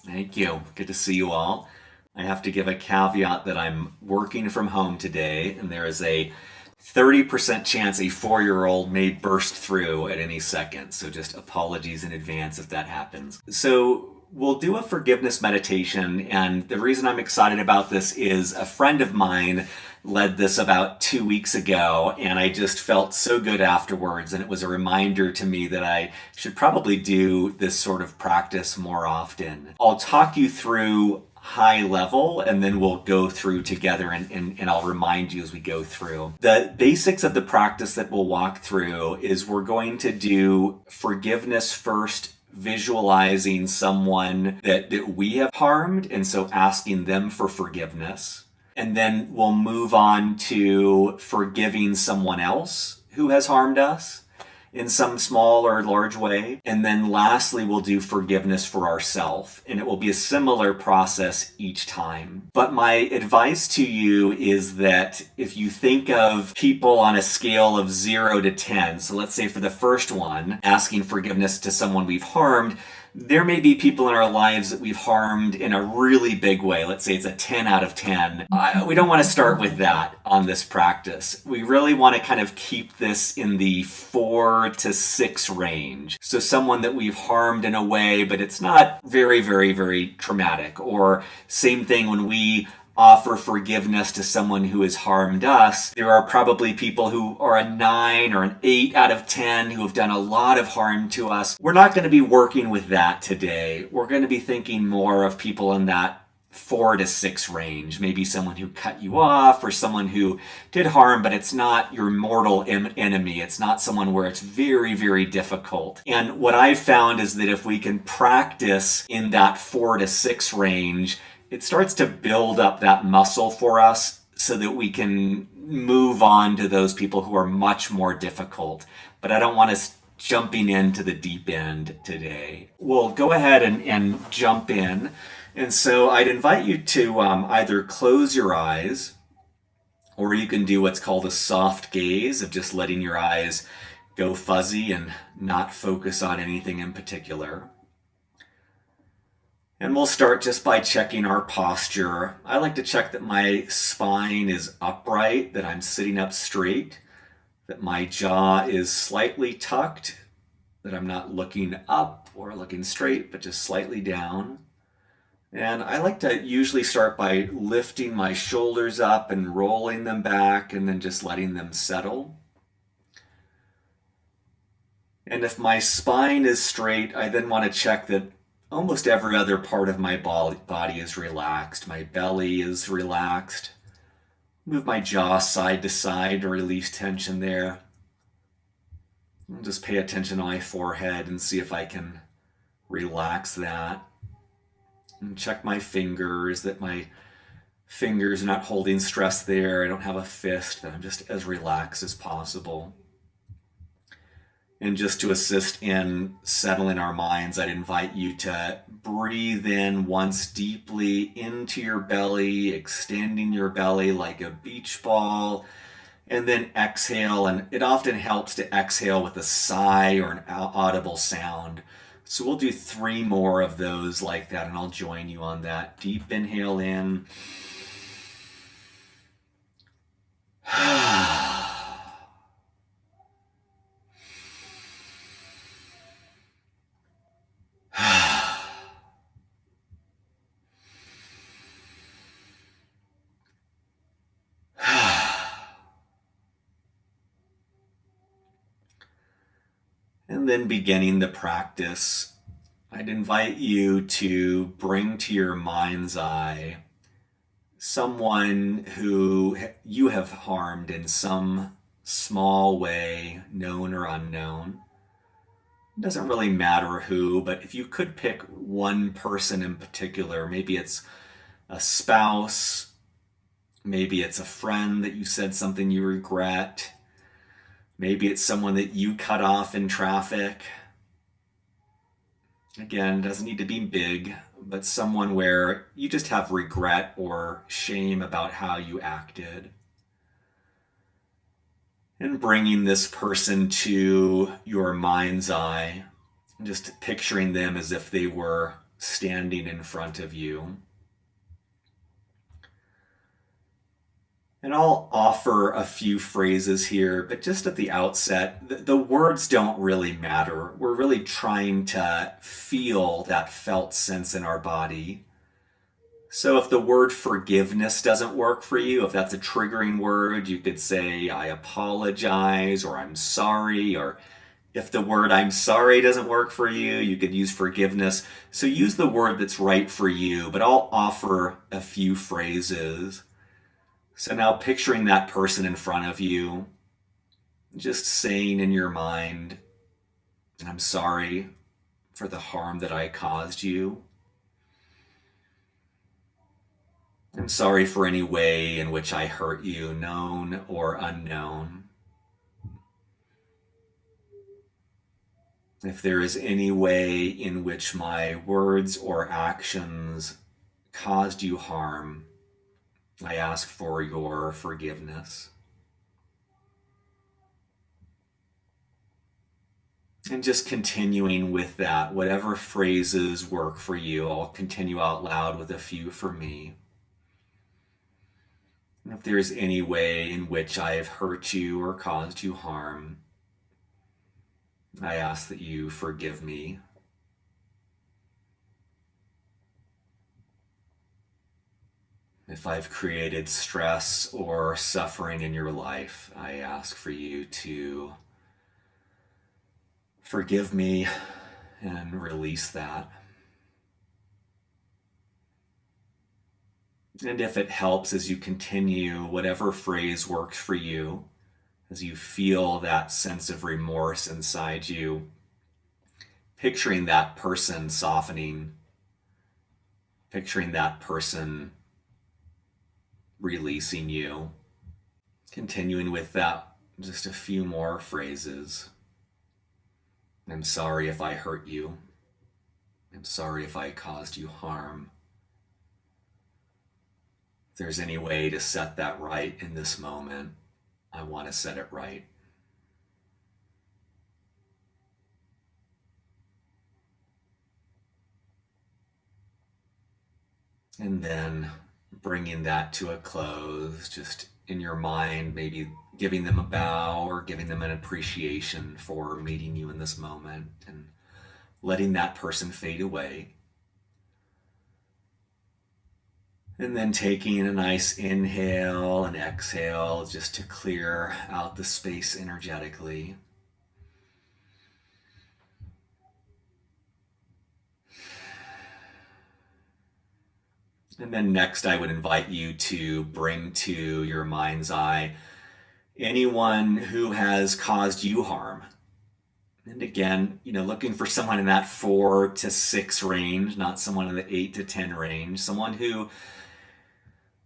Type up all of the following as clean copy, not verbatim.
Thank you. Good to see you all. I have to give a caveat that I'm working from home today, and there is a 30% chance a 4-year-old may burst through at any second. So just apologies in advance if that happens. So we'll do a forgiveness meditation, and the reason I'm excited about this is a friend of mine led this about 2 weeks ago, and I just felt so good afterwards. And it was a reminder to me that I should probably do this sort of practice more often. I'll talk you through high level and then we'll go through together and I'll remind you as we go through. The basics of the practice that we'll walk through is we're going to do forgiveness first, visualizing someone that we have harmed, and so asking them for forgiveness. And then we'll move on to forgiving someone else who has harmed us in some small or large way. And then lastly, we'll do forgiveness for ourselves. And it will be a similar process each time. But my advice to you is that if you think of people on a scale of 0 to 10, so let's say for the first one, asking forgiveness to someone we've harmed, there may be people in our lives that we've harmed in a really big way. Let's say it's a 10 out of 10. We don't want to start with that on this practice. We really want to kind of keep this in the 4 to 6 range. So someone that we've harmed in a way, but it's not very, very, very traumatic. Or same thing when we offer forgiveness to someone who has harmed us. There are probably people who are a 9 or an 8 out of 10 who have done a lot of harm to us. We're not going to be working with that today. We're going to be thinking more of people in that 4 to 6 range. Maybe someone who cut you off or someone who did harm, but it's not your mortal enemy. It's not someone where it's very, very difficult. And what I've found is that if we can practice in that 4 to 6 range, it starts to build up that muscle for us so that we can move on to those people who are much more difficult. But I don't want us jumping into the deep end today. We'll go ahead and jump in. And so I'd invite you to either close your eyes, or you can do what's called a soft gaze of just letting your eyes go fuzzy and not focus on anything in particular. And we'll start just by checking our posture. I like to check that my spine is upright, that I'm sitting up straight, that my jaw is slightly tucked, that I'm not looking up or looking straight, but just slightly down. And I like to usually start by lifting my shoulders up and rolling them back and then just letting them settle. And if my spine is straight, I then want to check that almost every other part of my body is relaxed. My belly is relaxed. Move my jaw side to side to release tension there. I'll just pay attention to my forehead and see if I can relax that. And check my fingers, that my fingers are not holding stress there. I don't have a fist, that I'm just as relaxed as possible. And just to assist in settling our minds, I'd invite you to breathe in once deeply into your belly, extending your belly like a beach ball, and then exhale. And it often helps to exhale with a sigh or an audible sound. So we'll do 3 more of those like that, and I'll join you on that. Deep inhale in. And then beginning the practice, I'd invite you to bring to your mind's eye someone who you have harmed in some small way, known or unknown. It doesn't really matter who, but if you could pick one person in particular, maybe it's a spouse, maybe it's a friend that you said something you regret, maybe it's someone that you cut off in traffic. Again, it doesn't need to be big, but someone where you just have regret or shame about how you acted. And bringing this person to your mind's eye, just picturing them as if they were standing in front of you. And I'll offer a few phrases here, but just at the outset, the words don't really matter. We're really trying to feel that felt sense in our body. So if the word forgiveness doesn't work for you, if that's a triggering word, you could say, I apologize, or I'm sorry, or if the word I'm sorry doesn't work for you, you could use forgiveness. So use the word that's right for you, but I'll offer a few phrases. So now picturing that person in front of you, just saying in your mind, I'm sorry for the harm that I caused you. I'm sorry for any way in which I hurt you, known or unknown. If there is any way in which my words or actions caused you harm, I ask for your forgiveness. And just continuing with that, whatever phrases work for you, I'll continue out loud with a few for me. And if there's any way in which I have hurt you or caused you harm, I ask that you forgive me. If I've created stress or suffering in your life, I ask for you to forgive me and release that. And if it helps as you continue, whatever phrase works for you, as you feel that sense of remorse inside you, picturing that person softening, picturing that person releasing you. Continuing with that, just a few more phrases. I'm sorry if I hurt you. I'm sorry if I caused you harm. If there's any way to set that right in this moment, I want to set it right. And then bringing that to a close, just in your mind, maybe giving them a bow or giving them an appreciation for meeting you in this moment and letting that person fade away. And then taking a nice inhale and exhale just to clear out the space energetically. And then next, I would invite you to bring to your mind's eye anyone who has caused you harm. And again, looking for someone in that 4 to 6 range, not someone in the 8 to 10 range. Someone who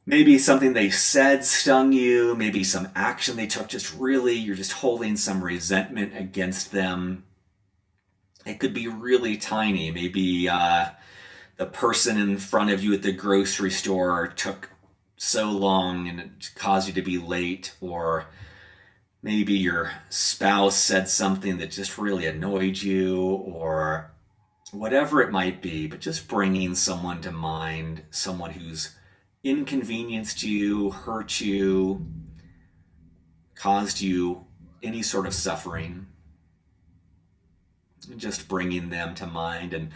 maybe something they said stung you, maybe some action they took you're just holding some resentment against them. It could be really tiny. Maybe the person in front of you at the grocery store took so long and it caused you to be late, or maybe your spouse said something that just really annoyed you, or whatever it might be, but just bringing someone to mind, someone who's inconvenienced you, hurt you, caused you any sort of suffering, and just bringing them to mind. And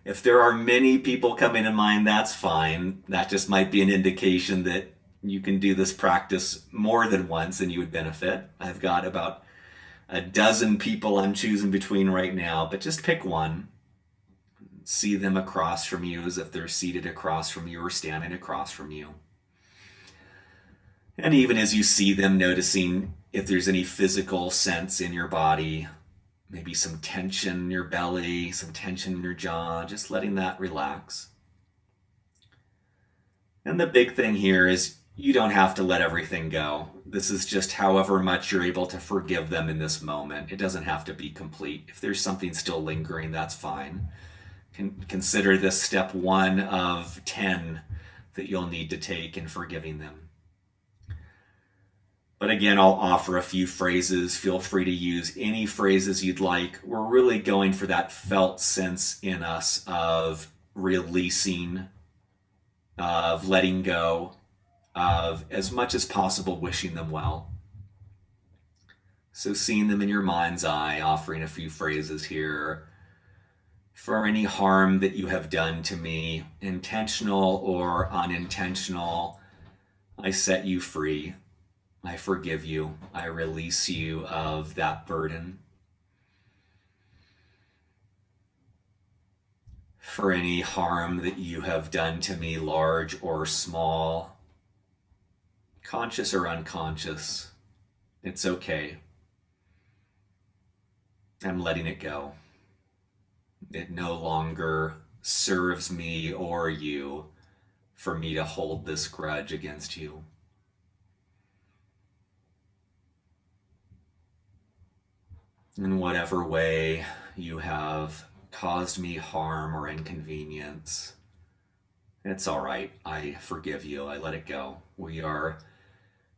if there are many people coming to mind, that's fine. That just might be an indication that you can do this practice more than once and you would benefit. I've got about a dozen people I'm choosing between right now, but just pick one. See them across from you as if they're seated across from you or standing across from you. And even as you see them, noticing if there's any physical sense in your body, maybe some tension in your belly, some tension in your jaw, just letting that relax. And the big thing here is you don't have to let everything go. This is just however much you're able to forgive them in this moment. It doesn't have to be complete. If there's something still lingering, that's fine. Consider this step 1 of 10 that you'll need to take in forgiving them. But again, I'll offer a few phrases. Feel free to use any phrases you'd like. We're really going for that felt sense in us of releasing, of letting go, of as much as possible wishing them well. So seeing them in your mind's eye, offering a few phrases here. For any harm that you have done to me, intentional or unintentional, I set you free. I forgive you. I release you of that burden. For any harm that you have done to me, large or small, conscious or unconscious, it's okay. I'm letting it go. It no longer serves me or you for me to hold this grudge against you. In whatever way you have caused me harm or inconvenience, it's all right. I forgive you. I let it go. We are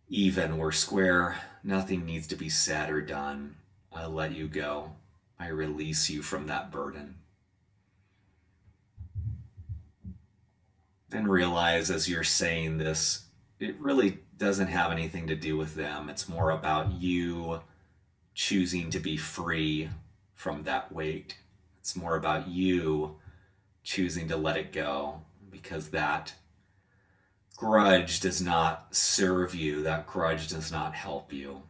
even. We're square. Nothing needs to be said or done. I let you go. I release you from that burden. And realize as you're saying this, it really doesn't have anything to do with them. It's more about you choosing to be free from that weight. It's more about you choosing to let it go, because that grudge does not serve you. That grudge does not help you.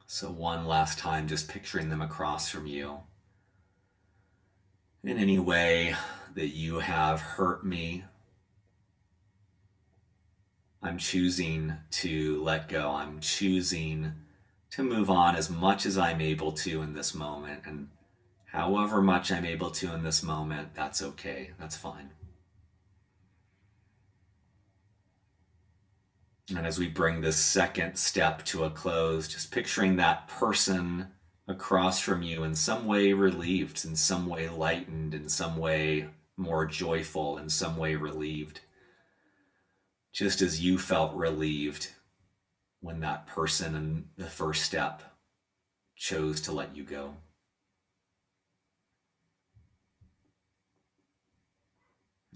So one last time, just picturing them across from you. In any way that you have hurt me, I'm choosing to let go. I'm choosing to move on as much as I'm able to in this moment. And however much I'm able to in this moment, that's okay. That's fine. And as we bring this second step to a close, just picturing that person across from you in some way relieved, in some way lightened, in some way more joyful, in some way relieved. Just as you felt relieved when that person in the first step chose to let you go.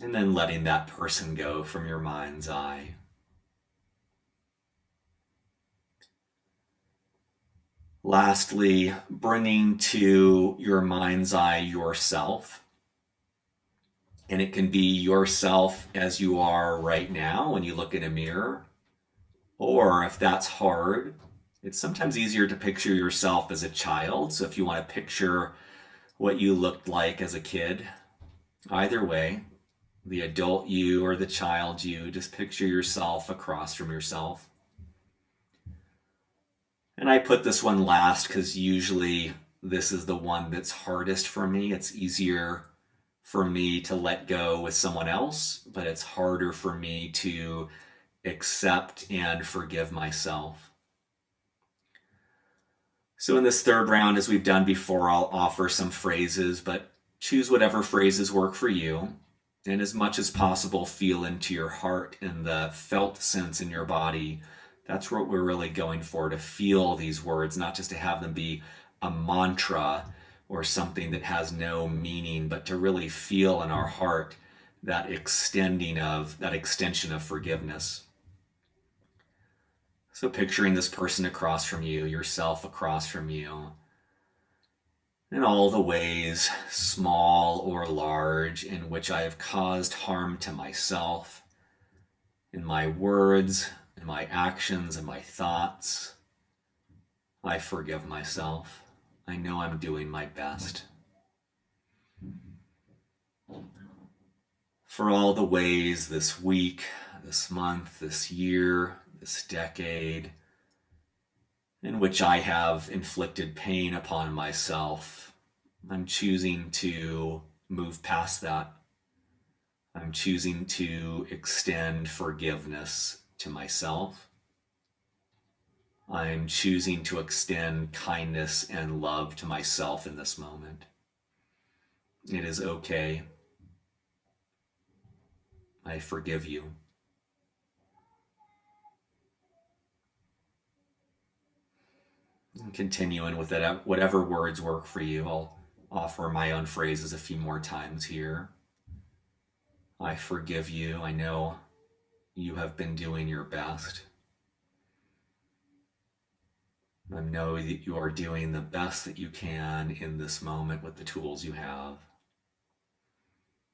And then letting that person go from your mind's eye. Lastly, bringing to your mind's eye yourself. And it can be yourself as you are right now when you look in a mirror. Or if that's hard, it's sometimes easier to picture yourself as a child. So if you want to picture what you looked like as a kid, either way, the adult you or the child you, just picture yourself across from yourself. And I put this one last because usually this is the one that's hardest for me. It's easier for me to let go with someone else, but it's harder for me to accept and forgive myself. So in this third round, as we've done before, I'll offer some phrases, but choose whatever phrases work for you. And as much as possible, feel into your heart and the felt sense in your body. That's what we're really going for, to feel these words, not just to have them be a mantra or something that has no meaning, but to really feel in our heart that extension of forgiveness. So picturing this person across from you, yourself across from you, in all the ways, small or large, in which I have caused harm to myself, in my words, in my actions, in my thoughts. I forgive myself. I know I'm doing my best. For all the ways this week, this month, this year, this decade, in which I have inflicted pain upon myself, I'm choosing to move past that. I'm choosing to extend forgiveness to myself. I'm choosing to extend kindness and love to myself in this moment. It is okay. I forgive you. And continuing with that, whatever words work for you, I'll offer my own phrases a few more times here. I forgive you. I know you have been doing your best. I know that you are doing the best that you can in this moment with the tools you have.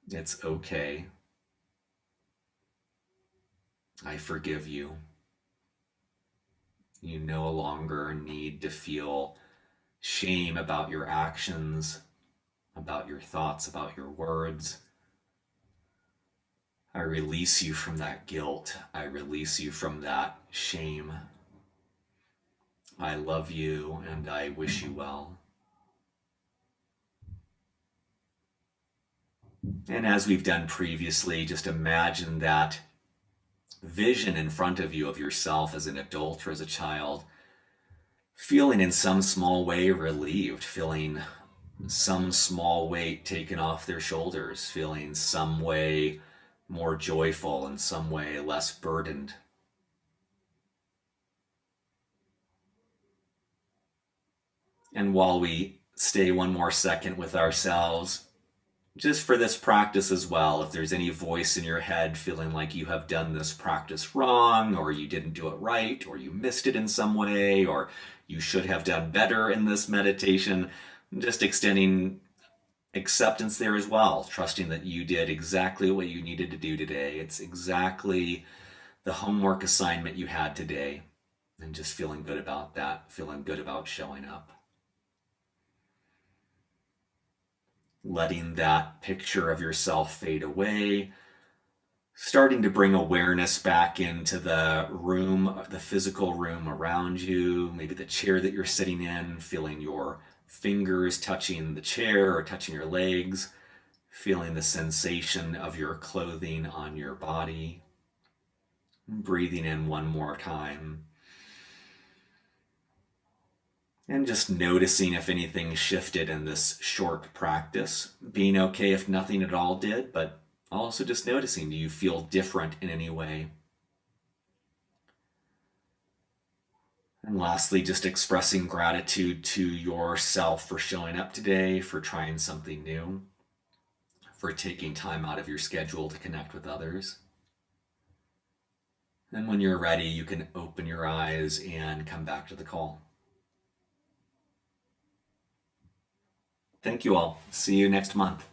It's okay. I forgive you. You no longer need to feel shame about your actions, about your thoughts, about your words. I release you from that guilt. I release you from that shame. I love you and I wish you well. And as we've done previously, just imagine that vision in front of you of yourself as an adult or as a child, feeling in some small way relieved, feeling some small weight taken off their shoulders, feeling some way more joyful and some way less burdened. And while we stay one more second with ourselves, just for this practice as well, if there's any voice in your head feeling like you have done this practice wrong, or you didn't do it right, or you missed it in some way, or you should have done better in this meditation, just extending acceptance there as well, trusting that you did exactly what you needed to do today. It's exactly the homework assignment you had today, and just feeling good about that, feeling good about showing up. Letting that picture of yourself fade away, starting to bring awareness back into the room, the physical room around you, maybe the chair that you're sitting in, feeling your fingers touching the chair or touching your legs, feeling the sensation of your clothing on your body. Breathing in one more time. And just noticing if anything shifted in this short practice. Being okay if nothing at all did, but also just noticing, do you feel different in any way? And lastly, just expressing gratitude to yourself for showing up today, for trying something new, for taking time out of your schedule to connect with others. And when you're ready, you can open your eyes and come back to the call. Thank you all. See you next month.